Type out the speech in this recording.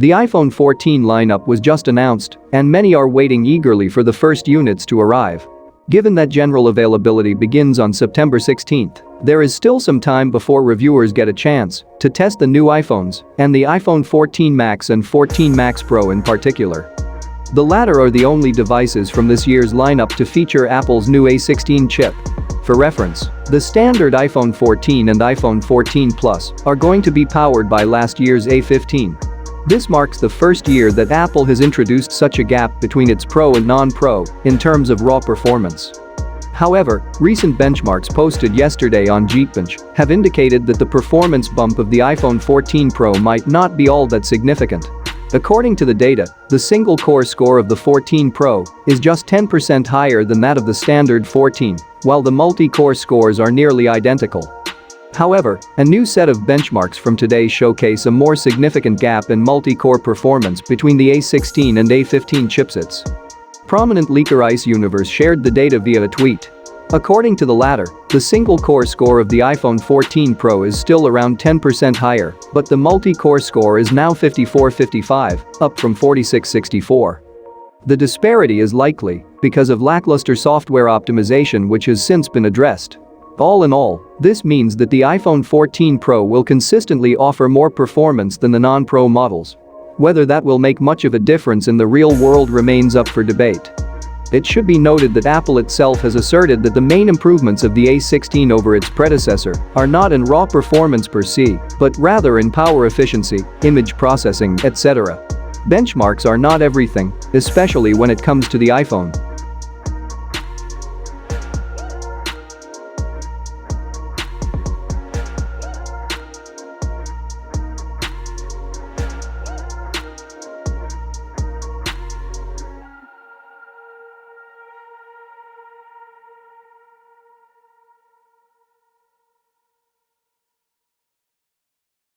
The iPhone 14 lineup was just announced, and many are waiting eagerly for the first units to arrive. Given that general availability begins on September 16th, there is still some time before reviewers get a chance to test the new iPhones, and the iPhone 14 Max and 14 Max Pro in particular. The latter are the only devices from this year's lineup to feature Apple's new A16 chip. For reference, the standard iPhone 14 and iPhone 14 Plus are going to be powered by last year's A15. This marks the first year that Apple has introduced such a gap between its Pro and non-Pro in terms of raw performance. However, recent benchmarks posted yesterday on Geekbench have indicated that the performance bump of the iPhone 14 Pro might not be all that significant. According to the data, the single-core score of the 14 Pro is just 10% higher than that of the standard 14, while the multi-core scores are nearly identical. However, a new set of benchmarks from today showcase a more significant gap in multi-core performance between the A16 and A15 chipsets. Prominent leaker Ice Universe shared the data via a tweet. According to the latter, the single-core score of the iPhone 14 Pro is still around 10% higher, but the multi-core score is now 54-55, up from 46-64. The disparity is likely because of lackluster software optimization, which has since been addressed. All in all, this means that the iPhone 14 Pro will consistently offer more performance than the non-Pro models. Whether that will make much of a difference in the real world remains up for debate. It should be noted that Apple itself has asserted that the main improvements of the A16 over its predecessor are not in raw performance per se, but rather in power efficiency, image processing, etc. Benchmarks are not everything, especially when it comes to the iPhone.